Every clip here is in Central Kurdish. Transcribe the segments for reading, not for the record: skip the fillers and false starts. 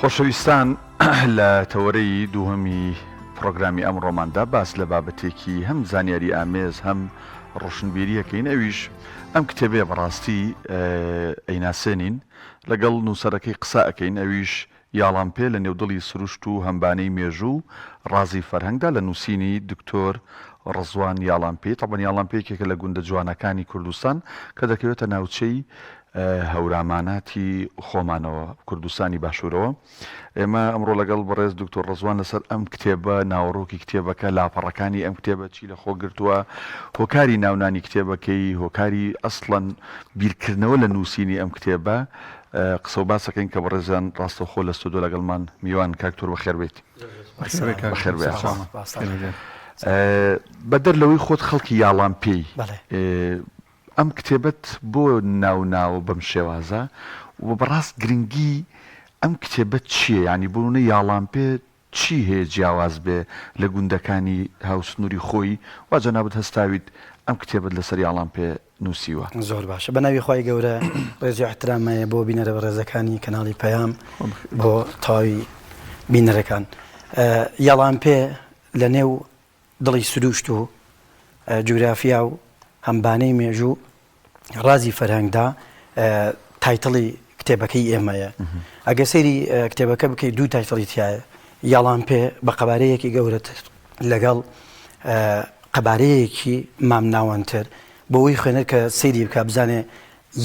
خۆشەویستان لە تەوەرەی دووهەمی پرۆگرامی ئەمڕۆماندا باس لە بابەتێکی هەم زانیاری ئامێز هەم ڕۆشنبیریەکەین. ئەویش ئەم کتێبێ بەڕاستی ئەیناسێنین لەگەڵ نووسەرەکەی قسە ئەەکەین. ئەویش یاڵامپێ لە نێودڵی سروشت و هەمبانەی مێژوو ڕازی فەرهەنگدا لە نووسینی دکتۆر ڕزوان یاڵامپێ. تەبەن یاڵامپێکێکە لە گوندە جوانەکانی کوردستان کە دەکەوێتە ناوچەی هەوراماناتی خۆمانەوە کوردستانی باشوورەوە. ئێمە ئەمڕۆ لەگەڵ بەڕێز دکتۆر ڕزوان لەسەر ئەم کتێبە ناوەڕۆکی کتێبەکە لاپەڕەکانی ئەم کتێبە چی لە خۆ گرتووە، هۆکاری ناونانی کتێبەکەی، هۆکاری ئەسڵەن بیرکردنەوە لە نووسینی ئەم کتێبە قسە و باسەکەین کە بەڕێزیان ڕاستەوخۆ لە ستۆدیۆ لەگەڵمان میوان کاکتۆر بەخێر بێت. بەخێر بێت. بەدەر لەوەی خۆت خەڵکی یاڵامپێی ئەم کتێبەت بۆ ناو بەم شێوازە و بەڕاست گرنگی ئەم کتێبەت چییە؟ ینی بوونە یاڵامپێ چی هەیە جیاواز بێ لە گوندەکانی هاوسنووری خۆی واجە نابێت هەستاویت ئەم کتێبەت لەسەر یاڵامپێ نووسیوە؟ زۆر باشە. بە ناوی خی گەورە ڕێزی احترامایە بۆ بینەرە بە ڕێزەکانی کەناڵی پەیام بۆ تاوی بینەرەکان. یاڵامپێ لە نێو دڵی سروشت و جوگرافیا و هەمبانەی مێژوو ڕازی فەرهەنگدا تایتڵی کتێبەکەی ئێمەیە. ئەگە سەیری کتێبەکە بکەیت دوو تایتڵی تایە. یاڵامپێ بە قەبارەیەکی گەورەت لەگەڵ قەبارەیەکی مامناوەنتر بۆەوەی خوێنەر کە سەیری بکە بزانێ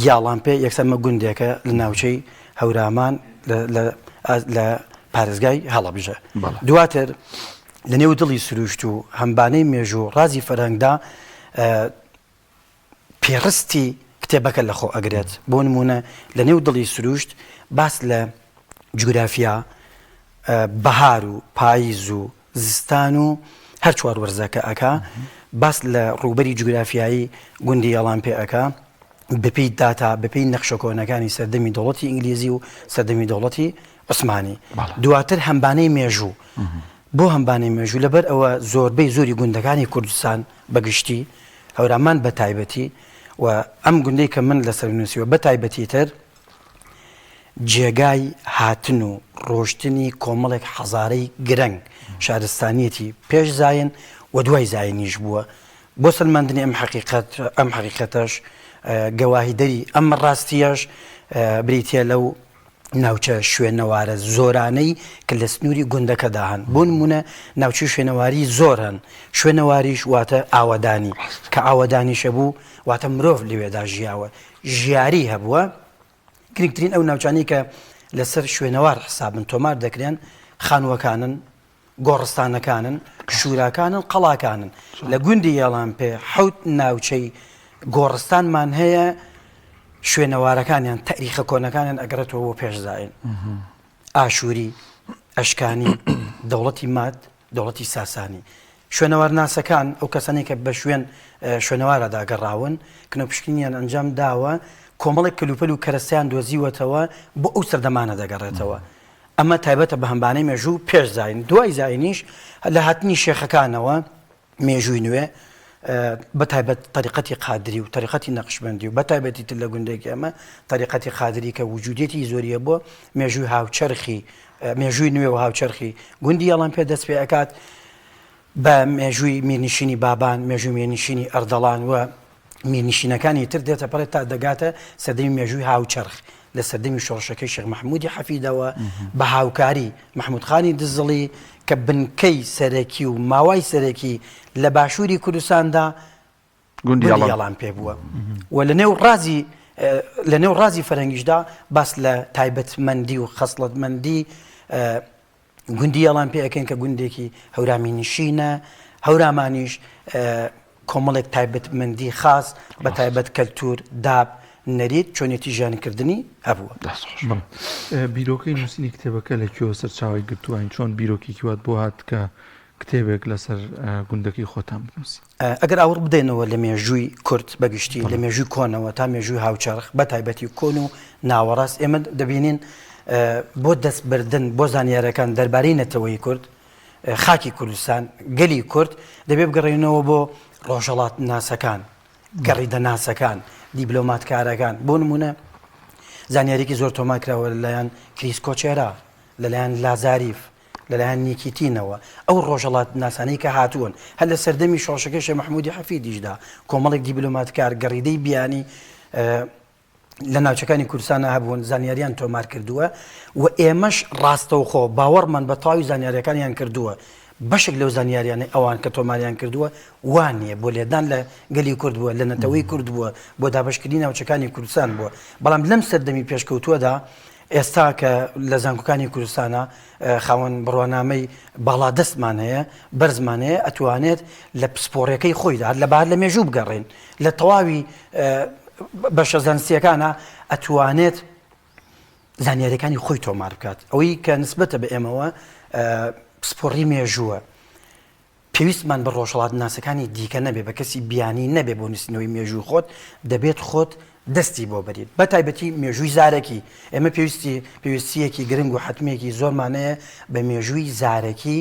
یاڵامپێ یەکسەممە گوندێکە لە ناوچەی هەورامان لە پارێزگای هەڵەبژە. دواتر لە نێو دڵی سروشت و هەمبانەی مێژوو ڕازی فەرهەنگدا پێڕستی کتێبەکە لەخۆ ئەگرێت. بۆ نمونە لە نێو دڵی سروشت باس لە جوگرافیا، بەهار و پاییز و زستان و هەر چوار وەرزەکە ئەکا، باس لە ڕووبەری جوگرافیایی گوندی یاڵامپێ ئەکا بەپێی داتا بەپێی نەخشە کۆنەکانی سەردەمی دەوڵەتی ئینگلیزی و سەردەمی دەوڵەتی عوسمانی. دواتر هەمبانەی مێژوو. بۆ هەمبانەی مێژوو لەبەر ئەوە زۆربەی زۆری گوندەکانی کوردستان بەگشتی هەورامان بە تایبەتی و ئەم گوندەی کە من لەسەر نووسیوە بە تایبەتی تر جێگای هاتن و ڕۆشتنی کۆمەڵێک حەزارەی گرنگ شارستانیەتی پێش زاین و دوای زاینیش بووە. بۆ سەلماندنی ئەم حەقیقەتەش گەواهیدەری ئەم ڕاستیەش بریتە لەو ناوچە شوێنەوارە زۆرانەی کە لە سنووری گوندەکەدا هەن. بۆ نمونە ناوچی شوێنەواری زۆر هەن. شوێنەواریش واتە ئاوەدانی کە ئاوەدانیشە بوو واتە مرۆڤ لەوێدا ژیاوە، ژیاری هەبووە. گرنگترین ئەو ناوچانی کە لەسەر شوێنەوار حسابن تۆمار دەکرێن خانووەکانن، گۆڕستانەکانن، شوراکانن، قەڵاکانن. لە گوندی یاڵامپێ حەوت ناوچەی گۆڕستانمان هەیە. شوێنەوارەکانیان تاریخە کۆنەکانیان ئەگەڕێتەوە بۆ پێشزاین. ئاشووری، ئەشکانی، دەوڵەتی ماد، دەوڵەتی ساسانی. شوێنەوار ناسەکان ئەو کەسانی کە بە شوێنەوارە داگەڕاون کنۆپشکنیان ئەنجام داوە، کۆمەڵێک کەلوپەل و کەرەستیان دۆزیوەتەوە بۆ ئەو سەردەمانە دەگەڕێتەوە. ئەمە تایبەتە بە هەمبانەی مێژوو پێش زاین. دوای زاینیش لە هاتنی شێخەکانەوە مێژووی نوێ بە تایبەت طریقەتی قادری و طریقەتی نەقشبەندی و بە تایبەتی تر لە گوندێکی ئەمە طریقەتی قادری کە وجودێتی زۆریە بۆ مێژووی هاوچەرخی مێژووی نوێ و هاوچەرخی گوندی یاڵامپێ دەست پێ ئەکات بە مێژووی میرنشینی بابان، مێژووی میرنشینی ئەردەڵان و میرنشینەکانی تر دێتە پەڕێت تا دەگاتە سەردەمی مێژووی هاوچەرخ لە سەردەمی شۆڕشەکەی شێخ مەحموودی حەفیدەوە بە هاوکاری مەحموود خانی دزڵی کە بنکەی سەرەکی و ماوای سەرەکی لە باشووری کوردستاندا گوندی یاڵامپێ بووە. و لە نێو ڕازی فەرهەنگیشدا باس لە تایبەتمەندی و خەسڵەتمەندی گوندی یاڵامپێ ئەکەن کە گوندێکی هەورامی نشینە. هەورامانیش کۆمەڵێک تایبەتمەندی خاص بە تایبەت کەلتور، داب، نەریت، چۆنێتی ژیانکردنی هەبووە. بیرۆکەی نووسینی کتێبەکە لەکوێوە سەرچاوی گرتووە؟ چۆن بیرۆکێکی وات بۆ هات کە کتێبێک لەسەر گوندەکەی خۆتان بنووسی؟ ئەگەر ئاور بدەینەوە لە مێژووی کورد بەگشتی لە مێژووی کۆنەوە تا مێژووی هاوچەرخ بە تایبەتی کۆن و ناوەڕاست ئێمە دەبینین بۆ دەستبردن بۆ زانیارەکان دەربارەی نەتەوەی کورد، خاکی کوردستان، گەلی کورد دەبێ بگەڕێنەوە بۆ ڕۆژهەڵات ناسەکان، گەڕیدە ناسەکان، دیبلۆماتکارەکان. بۆ نمونە زانیاریکی زۆر تۆمار کراوە لەلایەن کریس کۆچێرا لەلایەن لازاریف لەلایەن نیکیتینەوە ئەو ڕۆژەڵات ناسانەی کە هاتوون هەر لە سەردەمی شۆشەکەی شێخ محمودی حەفیدیشدا کۆمەڵێک دیبلۆماتکار گەڕیدەی بیانی لە ناوچەکانی کوردستانە هەبوون زانیاریان تۆمار کردووە و ئێمەش ڕاستەوخۆ باوەڕمان بە تەواوی زانیاریەکانیان کردووە بەشێک لەو زانیاریانەی ئەوان کە تۆماریان کردووە وانە بۆ لێدان لە گەلی کورد بووە لە نەتەوەی کورد بووە بۆ دابشکردنی ناوچەکانی کوردستان بووە بەڵام لەم سەردەمی پێشکەوتووەدا ئێستا کە لە زانکۆکانی کوردستانە خاوەن بڕوانامەی باڵا دەستمان هەیە بەرزمان هەیە ئەتوانێت لە پسپۆڕەکەی خۆیدا لە بەهار لە مێژوو بگەڕێن لە تەواوی بەشە زانستیەکانە ئەتوانێت زانیاریەکانی خۆی تۆمار بکات ئەوەی کە نسبەتە بە ئێمەوە پسپۆڕی مێژووە پێویستمان بە ڕۆژهەڵات ناسەکانی دیکە نەبێ بە کەسی بیانی نەبێ بۆ نووسینەوەی مێژووی خۆت دەبێت خۆت دەستی بۆ بەریت بە تایبەتی مێژووی زارەکی ئێمە پێویستیەکی گرنگ و حتمێکی زۆرمانەیە بە مێژووی زارەکی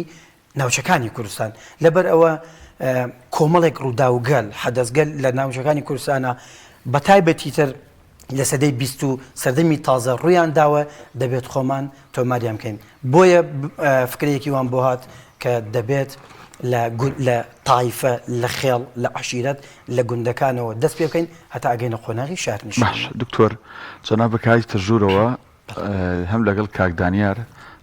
ناوچەکانی کوردستان لەبەر ئەوە کۆمەڵێک ڕووداوگەل حەدەستگەل لە ناوچەکانی کوردستانە بە تایبەتی تر لە سەدەی 20 و سەردەمی تازە ڕوویان داوە دەبێت خۆمان تۆماریان بکەین بۆیە فکرەیەکی وان بۆ هات کە دەبێت لە تایفە لە خێڵ لە عشیرەت لە گوندەکانەوە دەست پێ بکەین هەتا ئەگەینە قۆناغی شارنیشت باش دکتۆر جەناب کای ترژوورەوە هەم لەگەڵ کاکدانیار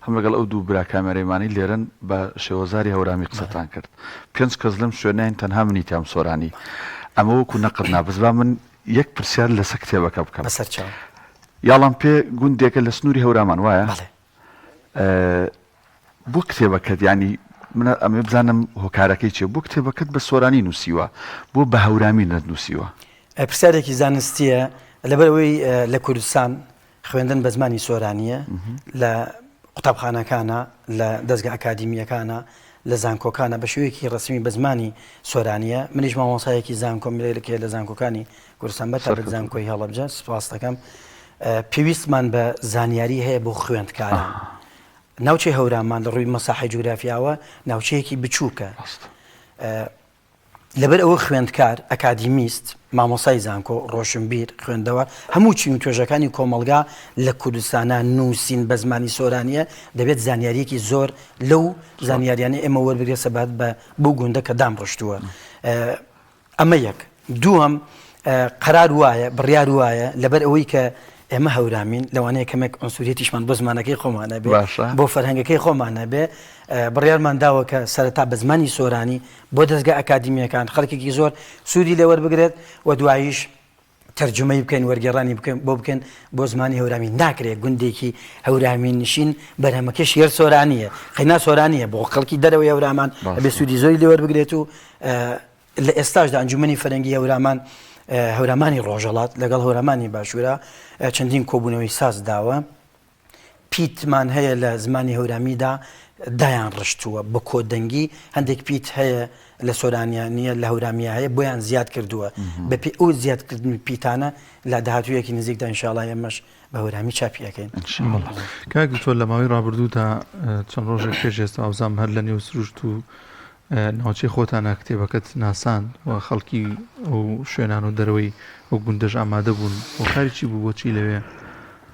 هەم لەگەڵ ئەو دوو برا کامێرەمانی لێرن بە شێوەزاری هەورامی قسەتان کرد 5 کەس لەم شوێنەیان تەنها منیتیان سۆرانی ئەمە وەکو نەقد نابز با من یەک پرسیار لەسەر کتێبەکە بکەم بەسەرچاو یاڵام پێ گوندێکە لە سنووری هەورامان وایە بۆ کتێبەکەت ینی من ئەمێ بزانم هۆکارەکەی چێ بۆ کتێبەکەت بە سۆرانی نووسیوە بۆ بە هەورامی نەنووسیوە پرسیارێکی زانستیە لەبەرەوەی لە کوردستان خوێندن بە زمانی سۆرانیە لە قوتابخانەکانە لە دەستگا ئەکادیمیەکانە لە زانکۆکانە بە شێوەیەکی ڕسمی بە زمانی سۆرانیە منیش مامۆسایەکی زانکۆمیلەیەکێ لە زانکۆکانی کوردستان بە تابەت زانکۆی هەڵەبجە سوپاس دەکەم پێویستمان بە زانیاری هەیە بۆ خوێندکاران ناوچەی هەورامان لە ڕووی مەساحی جوگرافیاوە ناوچەیەکی بچووکە لەبەر ئەوە خوێندکار ئەکادیمیست مامۆسای زانکۆ ڕۆشنبیر خوێندەوە هەموو چین و توێژەکانی کۆمەلگا لە کوردستانە نووسین بە زمانی سۆرانیە دەبێت زانیاریەکی زۆر لەو زانیاریانە ئێمە وەربگرێ سەبات بە بۆ گوندە کە دام ڕشتووە ئەمە یەک دووەم قەرار وایە بڕیار وایە لەبەر ئەوەی کە ئێمە هەورامین لەوانەیە کەمێک ئەنسوریەتیشمان بۆ زمانەکەی خۆمانە بێ بۆ فەرهەنگەکەی خۆمانە بێ بڕیارمان داوە کە سەرەتا بە زمانی سۆرانی بۆ دەستگا ئەکادیمیەکان خەڵکێکی زۆر سوودی لێ وەربگرێت و دواییش تەرجمەی بکەین وەرگێڕانی بکەین بۆ زمانی هەورامین ناکرێت گوندێکی هەورامین نشین بەرهەمەکەش هێر سۆرانیە خەینا سۆرانیە بۆ خەڵکی دەرەوەی هەورامان بێ سوودی زۆری لێ وەربگرێت و لە ئێستاشدا ئەنجومەنی فەرهەنگی هەورامان هەورامانی ڕۆژهەڵات لەگەڵ هەورامانی باشوورە چەندین کۆبوونەوەی ساز داوە پیتمان هەیە لە زمانی هەورامیدا دایان ڕشتووە بە کۆدەنگی هەندێک پیت هەیە لە سۆرانیانە لە هەورامیە هەیە بۆیان زیاد کردووە بەپی ئەو زیادکردنی پیتانە لە داهاتوویەکی نزیکدا ئینشاڵڵا ئێمەش بە هەورامی چاپیەکەین کاک دکتۆر لە ماوەی ڕابردوودا چەند ڕۆژێک پێش ئێستا ئەوزام هەر لە نێو سروشت و ناوچەی خۆتانە کتێبەکەت ناسان و خەڵکی ئەو شوێنان و دەرەوەی ئەو گوندەش ئامادە بوون هۆکاری چی بوو بۆچی لەوێ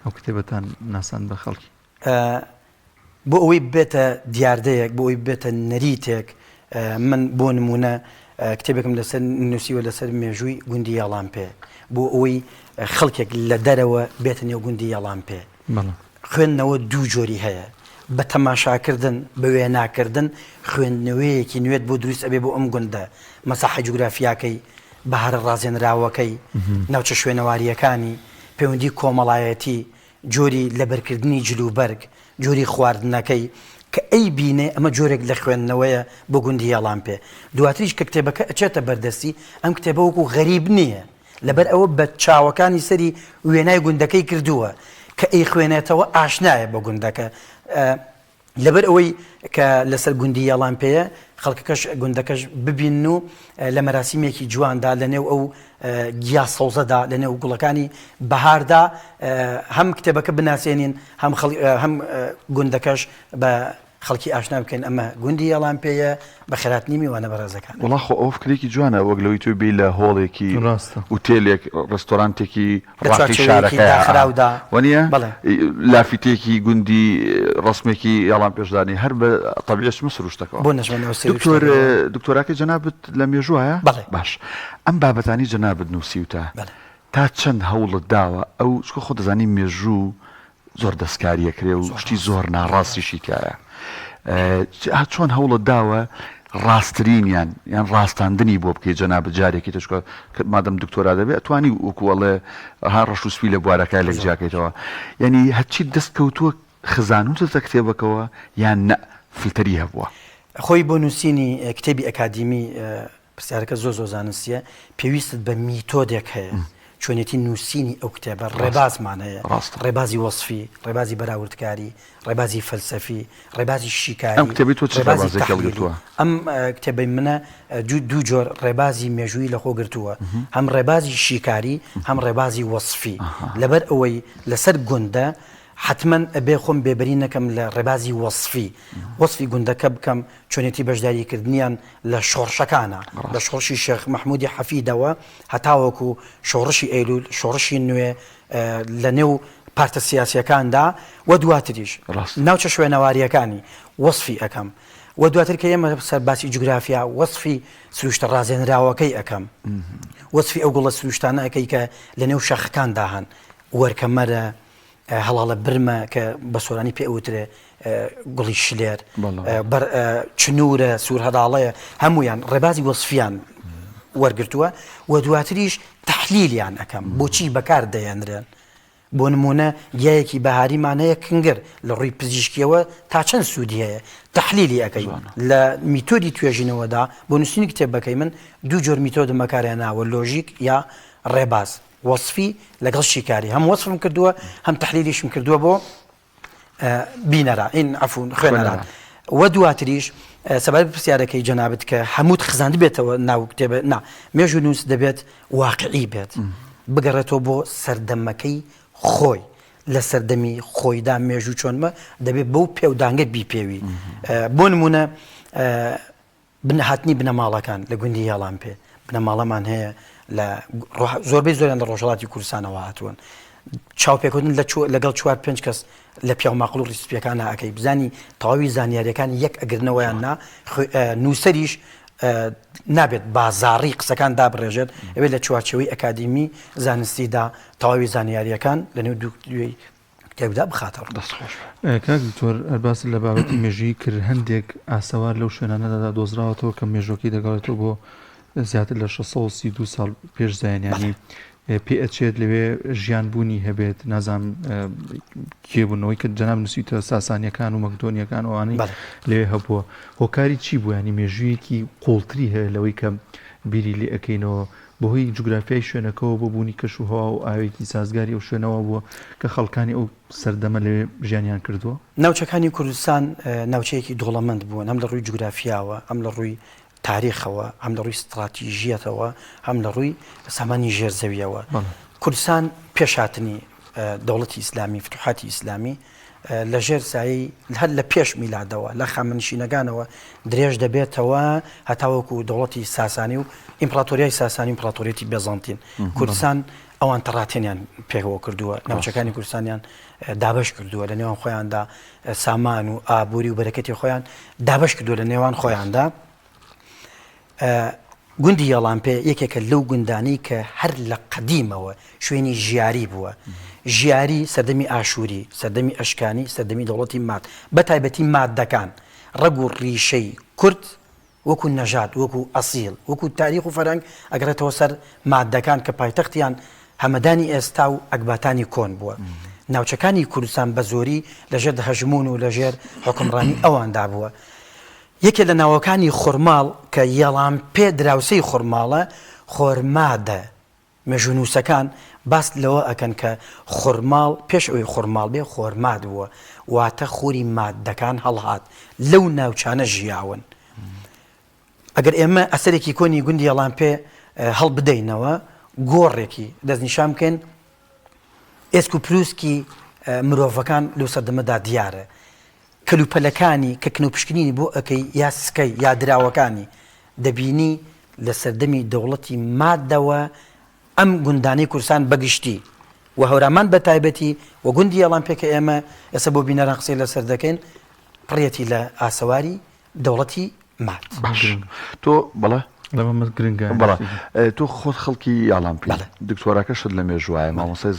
ئەو کتێبەتان ناسان بە خەڵکی بۆ ئەوەی بێتە دیاردەیەک بۆ ئەوی بێتە نەریتێک من بۆ نمونە کتێبێکم لەسەر نووسیوە لەسەر مێژووی گوندی یاڵام پێ بۆ ئەوەی خەڵکێک لە دەرەوە بێتە نێو گوندی یاڵام پێ خوێندنەوە دوو جۆری هەیە بە تەماشاکردن بە وێناکردن خوێندنەوەیەکی نوێت بۆ دروست ئەبێ بۆ ئەم گوندە مەساحە جوگرافیاکەی بەهارە ڕازێنراوەکەی ناوچە شوێنەواریەکانی پەیوەندی کۆمەڵایەتی جۆری لەبەرکردنی جلوبەرگ جۆری خواردنەکەی کە ئەی بینێ ئەمە جۆرێک لە خوێندنەوەیە بۆ گوندی یاڵام پێ دواتریش کە کتێبەکە ئەچێتە بەردەستی ئەم کتێبە وەکو غەریب نییە لەبەر ئەوە بە چاوەکانی سەری وێنای گوندەکەی کردووە کە ئەی خوێنێتەوە ئاشنایە بە گوندەکە لەبەر ئەوەی کە لەسەر گوندی یاڵام پێەیە خەڵکەکەش گوندەکەش ببین و لە مەراسیمێکی جواندا لە نێو ئەو گیا سەوزەدا لە نێو گوڵەکانی بەهاردا هەم کتێبەکە بناسێنین هەم گوندەکەش بە خەڵکی ئاشنا بکەین ئەمە گوندی ئەڵامپێیە بە خێرات نیمی وانە بەڕێزەکان وڵاخۆ ئەو فکرێکی جوانە وەک لەوەی تۆ بێ لە هۆڵێکی ڕاستە. وتێلێک ڕستۆرانتێکی ڕاقی چوارچێوەیەکی شارەکە داخراودا. وەنیە بەڵێ. لافیتێکی گوندی ڕسمێکی یاڵام پێشدانی هەر بە طبیعەت مسروشتەکەەوە بۆ نەژمەنەوە دکتۆراکە جەنابەت لە مێژوایە بەڵێ. باش ئەم بابەتانی جەنابەت نووسیوتە بەڵێ. تا چەند هەوڵت داوە ئەو چکە خۆ دەزانی مێژوو زۆر دەستکاریەکرێ و شتی زۆر ناڕاستیشی تایە چۆن هەوڵت داوە ڕاستترینیان یان ڕاستاندنی بۆ بکەیت جەنابەت جارێکی تشکە مادەم دکتۆرا دەبێت ئەتوانی وەکوڵێ ها ڕەش و سوی لە بوارەکە لێک جاکەیتەوە یعنی هەرچی دەست کەوتووە خزانوتە کتێبەکەوە یان نە فیلتەری هەبووە خۆی بۆ نووسینی کتێبی ئەکادیمی پرسیارەکە زۆ زۆزانستیە پێویستت بە میتۆدێک هەیە چۆنێتی نووسینی ئەو کتێبە ڕێبازمان هەیە ڕێبازی وەصفی ڕێبازی بەراوردکاری ڕێبازی فەلسەفی ڕێبازی شیکاری ئەم کتێبی تۆ چ ڕێبازێکی هەڵگرتووە ئەم کتێبەی منە دوو جۆر ڕێبازی مێژووی لە خۆ گرتووە هەم ڕێبازی شیکاری هەم ڕێبازی وەصفی لەبەر ئەوەی لەسەر گوندە حتمما ئەبێ خۆم بێبەری نەکەم لە ڕێبازی وەصفی گوندەکە بکەم چۆنێتی بەشداریکردنیان لە شۆڕشەکانە لە شۆڕشی شێخ مەحموودی حەفیدەوە هەتاوەکو شۆڕشی ئەیلول شۆڕشی نوێ لە نێو پارتە سیاسیەکاندا و دواتریش ناوچە شوێنەواریەکانی وەصفی ئەەکەم و دواتر کە ئێمە سەرباسی جوگرافیا وەصفی سروشتە ڕازێنراوەکەی ئەەکەم وەصفی ئەو گوڵە سروشتانە ئەەکەی کە لە نێو شەخەکاندا هەن وەرکەمەرە هەڵاڵە برمە کە بە سۆرانی پێوترێ گوڵی شلێر چنورە سوور هەداڵەیە هەمویان ڕێبازی وەصفیان وەرگرتووە و دواتریش تەحلیلیان ئەەکەم بۆچی بەکار دەیەنرێن بۆ نمونە گیایەکی بەهاریمان هەیە کنگر لە ڕووی پزیشکیەوە تا چەند سوودی هەیە تەحلیلی ئەەکەی لە میتۆدی توێژینەوەدا بۆ نووسینی کتێبەکەی من دوو جۆر میتۆدم بەکارهێناوە لۆژیک یا ڕێباز وەصفی لەگەڵ شیکاری هەم وەصفم کردووە هەم تەحلیلیشم کردووە بۆ بینەرە ئین عەفوون خوێنەران و دواتریش سەبارەت پرسیارەکەی جەنابەت کە هەمووت خزاند بێتەوە ناو کتێبە نا مێژوو نووس دەبێت واقعی بێت بگەڕێتەوە بۆ سەردەمەکەی خۆی لە سەردەمی خۆیدا مێژوو چۆنمە دەبێت بەو پێودانگە بیپێوی بۆ نمونە هاتنی بنەماڵەکان لە گوندی هێڵامپێ بنەماڵەمان هەیە لە زۆربەی زۆریان لە ڕۆژهەڵاتی کوردستانەوە هاتوون چاوپێکوتن لەگەڵ 4-5 کەس لە پیاوماقڵ و ڕیسپیەکان ئەەکەی بزانی تەواوی زانیاریەکان یەک ئەگرنەوەیان نا نووسەریش نابێت بازاڕی قسەکان دابڕێژێت ئەوێت لە چوارچەوەی ئەکادیمی زانستیدا تەواوی زانیاریەکان لە نێو دووی کتێبدا بخاتەوە دەستخۆش کاک دکتۆر ئەرباس لە بابەتی مێژووی کرد هەندێک ئاسەوار لەو شوێنانەدا دۆزراوەتەوە کە مێژۆکی دەگەڵێتەوە بۆ زیاتر لە 632 ساڵ پێش زایانیانی پێ ئەچێت لەوێ ژیان بوونی هەبێت نازام کێبوونەوەی کە جەناب نووسیتە ساسانیەکان و مەکدۆنیەکان ئەوانەی لەوێ هەبووە هۆکاری چی بوو ینی مێژوویەکی قوڵتری هەیە لەوەی کە بیری لێ ئەەکەینەوە بەهۆی جوگرافیای شوێنەکەەوە بۆ بوونی کەش و هەوا و ئاوێکی سازگاری ئەو شوێنەوە بووە کە خەڵکانی ئەو سەردەمە لەوێ ژیانیان کردووە ناوچەکانی کوردستان ناوچەیەکی دۆڵەمەند بوون هەم لە ڕووی جوگرافیاوە ئەم لە ڕووی تاریخەوە هەم لە ڕووی استراتیژیەتەوە هەم لە ڕووی سامانی ژێرزەویەوە کوردستان پێشاتنی دەوڵەتی ئیسلامی فتوحاتی ئیسلامی لە ژێر سایی هەر لە پێش میلادەوە لە خامنشینەکانەوە درێژ دەبێتەوە هەتاوەکو دەوڵەتی ساسانی و ئیمپراتۆریای ساسانی ئیمپراتۆریەتی بێزانتین کوردستان ئەوان تەڕاتێنیان پێکەوە کردووە ناوچەکانی کوردستانیان دابش کردووە لە نێوان خۆیاندا سامان و ئابووری و بەرەکەتی خۆیان دابش کردووە لە نێوان خۆیاندا گوندی هێڵامپێ یەکێکە لەو گوندانەی کە هەر لە قەدیمەوە شوێنی ژیاری بووە ژیاری سەردەمی ئاشووری سەردەمی ئەشکانی سەردەمی دەوڵەتی ماد بە تایبەتی مادەکان ڕەگ و ڕیشەی کورد وەکو نەژاد وەکو ئەسیڵ وەکو تاریخ و فەرەنگ ئەگەرێتەوە سەر مادەکان کە پایتەختیان هەمەدانی ئێستا و ئەکباتانی کۆن بووە ناوچەکانی کوردستان بە زۆری لەژێر هەژمون و لەژێر حکمڕانی ئەواندا بووە یەکێک لە ناوەکانی خورماڵ کە هێڵامپێ دراوسەی خورماڵە خۆرمادە مێژوونووسەکان باس لەوە ئەکەن کە خورماڵ پێش ئەوەی خورماڵ بێ خۆرماد بووە واتە خوری مادەکان هەڵهات لەو ناوچانە ژیاون ئەگەر ئێمە ئەسەرێکی کۆنی گوندی هێڵامپێ هەڵ بدەینەوە گۆڕێکی دەستنیشان بکەین ئێسک و پلووسکی مرۆڤەکان لەو سەردەمەدا دیارە کەلوپەلەکانی کە کنوپشکنینی بۆ ئەەکەی یا سکەی یا دراوەکانی دەبینی لە سەردەمی دەوڵەتی مادەوە ئەم گوندانەی کوردستان بەگشتی و هەورامان بە تایبەتی و گوندی ئەڵامپیەکە ئێمە ئێستا بۆ بینەران قسەی لەسەر دەکەین پڕێتی لە ئاسەواری دەوڵەتی مات. تۆ بەڵێ لەمە گرنگە بەڵێ تۆ خۆت خەڵکی ئاڵامپی دکتۆراکەشت لە مێژوایە مامۆسای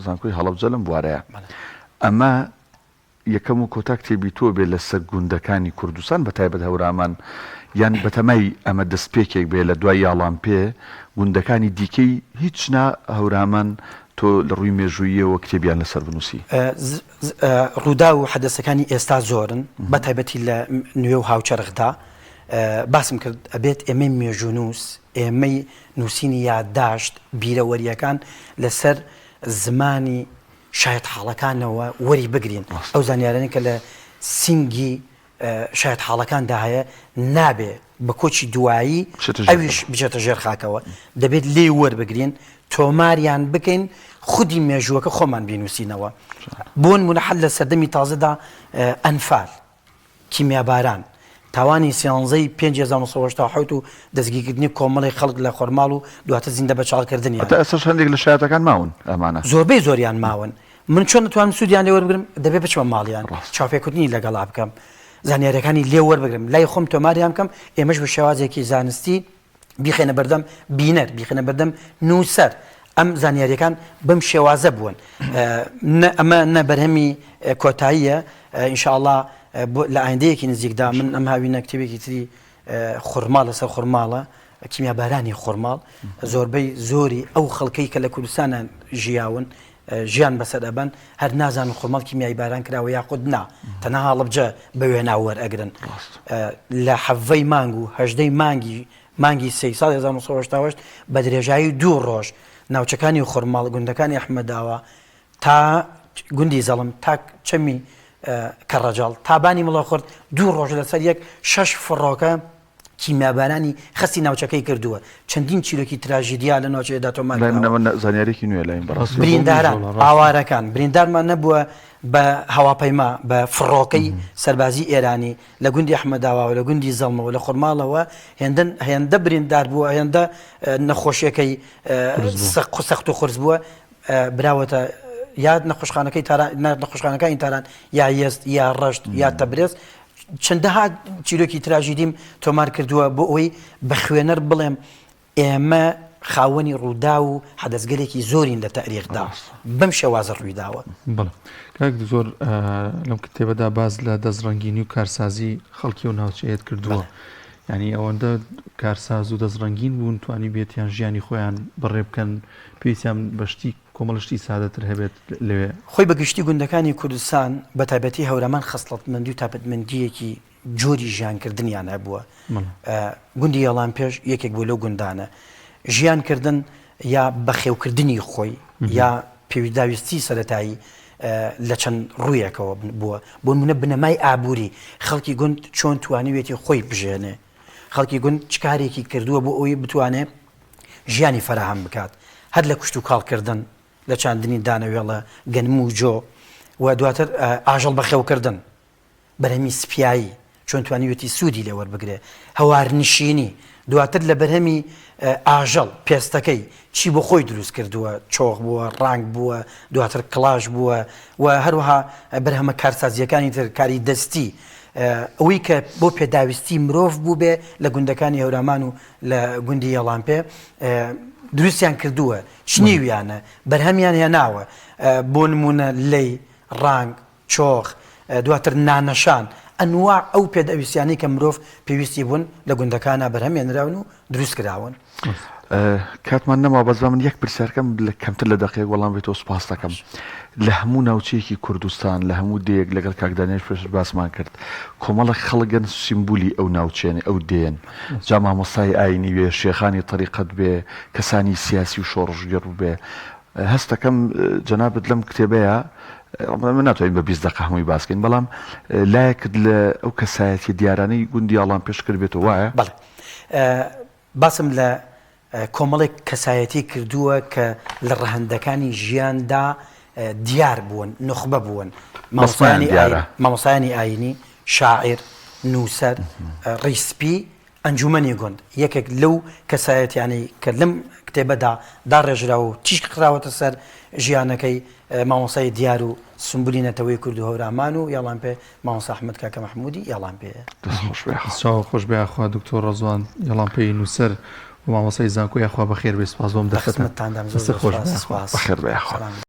زانکۆی هەڵەبجە لەم بوارەیە ئەمە یەکەم و کۆتا کتێبی تۆ بێ لەسەر گوندەکانی کوردستان بە تایبەت هەورامان یان بەتەمای ئەمە دەستپێکێک بێ لە دوای یاڵامپێ گوندەکانی دیکەی هیچ نا هەورامان تۆ لە ڕووی مێژوویەوە کتێبیان لەسەر بنووسی. ڕوودا و حەدەسەکانی ئێستا زۆرن بە تایبەتی لە نوێ و هاوچەرخدا باسم کرد ئەبێت ئێمەی مێژوونووس ئێمەی نووسینی یادداشت بیرەوەریەکان لەسەر زمانی شاید حاڵەکانەوە وەری بگرین ئەو زانیارانی کە لە سینگی شاید حاڵەکاندا هەیە نابێ بە کۆچی دوایی ئەویش بچێتە ژێر خاکەوە دەبێت لێ وەربگرین تۆماریان بکەین خودی مێژووەکە خۆمان بینوسینەوە بۆن منەحەل لە سەردەمی تازەدا ئەنفال کیمیاباران تاوانی سیانزەی 1970 و دەستگیرکردنی کۆمەڵی خەڵک لە خۆرماڵ و دواتە زیندە بە چاڵکردنیان ئەسەش هەندێک لە شایەتەکان ماون ئەمانە زۆربەی زۆریان ماون من چۆن نتوانم سوودیان لێ وەربگرم دەبێت بچمە ماڵیان چاوپێکردنی لەگەڵا بکەم زانیاریەکانی لێ وەربگرم لای خۆم تۆماریان بکەم ئێمەش بە شێوازێکی زانستی بیخێنە بەردەم بینەر بیخێنە بەردەم نووسەر ئەم زانیاریەکان بەم شێوازە بوون ئەمە نە بەرهەمی کۆتاییە ئینشاءڵڵا لە ئایندەیەکی نزیکدا من ئەم هاوینە کتێبێکی تری خورما لەسەر خورماڵە کیمیابارانی خورماڵ زۆربەی زۆری ئەو خەڵکەی کە لە کوردستانە ژیاون ژیان بەسەر ئەبەن هەر نازان خورماڵ کیمیایی باران کراوە یاخود نا تەنها هەڵەبجە بە وێناو وەرئەگرن لە حەڤەی مانگ و هەژدەی مانگی 1970 بە درێژایی 2 ڕۆژ ناوچەکانی خورماڵ گوندەکانی ئەحمەداوە تا گوندی زەڵم تا چەمی کەڕەجاڵ تابانی مڵە خورد 2 ڕۆژ لەسەر یەک 6 فڕۆکە کیمیابارانی خستی ناوچەکەی کردووە چەندین چیرۆکی تراژیدیا لە ناوچەیەدا تۆمار زانیارێکی نوێ لایم بەڕاست برینداران ئاوارەکان بریندارمان نەبووە بە هەواپەیما بە فڕۆکەی سەربازی ئێرانی لە گوندی ئەحمەداوە لە گوندی زەڵمەوە لە خورماڵەوە هێندە بریندار بووە هێندە نەخۆشیەکەی سەخت و خورس بووە براوەتە یا نەخۆشخانەکەی تاران یا یەست یا ڕەشت یا تەبرێز چەندەها چیرۆکی تراژیدیم تۆمار کردووە بۆ ئەوەی بە خوێنەر بڵێم ئێمە خاوەنی ڕوودا و حەدەستگەرێکی زۆرین لە تاریخدا بەم شێوازە ڕوویداوە. بڵێ کاک زۆر لەم کتێبەدا باز لە دەستڕەنگینی و کارسازی خەڵکی و ناوچەیەت کردووە ینی ئەوەندە کارساز و دەستڕەنگین بوون توانی بێتیان ژیانی خۆیان بەڕێ بکەن پێویستیان بەشتی کۆمەڵشتی سادەتر هەبێت لەوێ خۆی بەگشتی گوندەکانی کوردستان بە تایبەتی هەورامان خەسڵەتمەندی و تاپەتمەندیەکی جۆری ژیانکردنیان هەبووە گوندی ئەڵامپێش یەکێک بوو لەو گوندانە ژیانکردن یا بەخێوکردنی خۆی یا پێویداویستی سەرەتایی لە چەند ڕوویەکەوە بووە بۆ نمونە بنەمای ئابووری خەڵکی گوند چۆن توانیوێتی خۆی بژێنێ خەڵکی گوند چ کارێکی کردووە بۆ ئەوی بتوانێت ژیانی فەراهم بکات هەر لە کوشت و کاڵکردن لە چاندنی دانەوێڵە گەنم و جۆ و دواتر ئاژەڵ بەخێوکردن بەرهەمی سپیایی چۆن توانیوێتی سوودی لێ وەربگرێ هەوارنشینی دواتر لە بەرهەمی ئاژەڵ پێستەکەی چی بۆ خۆی دروست کردووە چۆخ بووە ڕنگ بووە دواتر کلاژ بووە و هەروەها بەرهەمە کارسازیەکانی تر کاری دەستی ئەوەی کە بۆ پێداویستی مرۆڤ بوو بێ لە گوندەکانی هەورامان و لە گوندی ئەڵامپێ دروستیان کردووە چنیویانە بەرهەمیان هێناوە بۆ نمونە لەی ڕنگ چۆخ دواتر نانەشان ئەنواع ئەو پێداویستیانی کە مرۆڤ پێویستی بوون لە گوندەکانە بەرهەمێنراون و دروست کراون. کاتمان نەما بەزا من یەک پرسیارکەم لە کەمتر لە دەقەیەک وەڵام بێتەوە سوپاس دەکەم لە هەموو ناوچەیەکی کوردستان لە هەموو دێک لەگەڵ کاکدانێش پێش باسمان کرد کۆمەڵە خەڵگەن سیمبولی ئەو ناوچێنێ ئەو دێن جا مامۆستای ئاینی بێ شێخانی تەریقەت بێ کەسانی سیاسی و شۆڕژگەر بێ هەستەکەم جەنابەت لەم کتێبەیە من ناتوانین بە 20 دقیقە هەمووی باسکەین بەڵام لایەکت لە ئەو کەسایەتی دیارانەی گوندی ئەڵامپێش کرد بێتەوە وایە بەڵێ باسم لە کۆمەڵێک کەسایەتی کردووە کە لە ڕەهەندەکانی ژیاندا دیار بوون نخبە بوون بەسمایان دیارە. مامۆسایانی ئاینی شاعر نووسەر ڕیسپی ئەنجومەنی گوند یەکێک لەو کەسایەتیانی کە لەم کتێبەدا داڕێژرا و تیشک قراوەتە سەر ژیانەکەی مامۆسای دیار و سمبولینەتەوەی کورد و هەورامان و یاڵان پێ مامۆسا ئەحمەد کاکە مەحموودی یاڵان پێ چاو خۆش بێخوا دکتۆر ڕەزوان یەڵام پێی نووسەر و مامۆسای زانکۆی یاخوا بەخێر بێ سپاس بۆم دەخەتمەتاندام زۆر خۆش سپاس بەخێر بێ.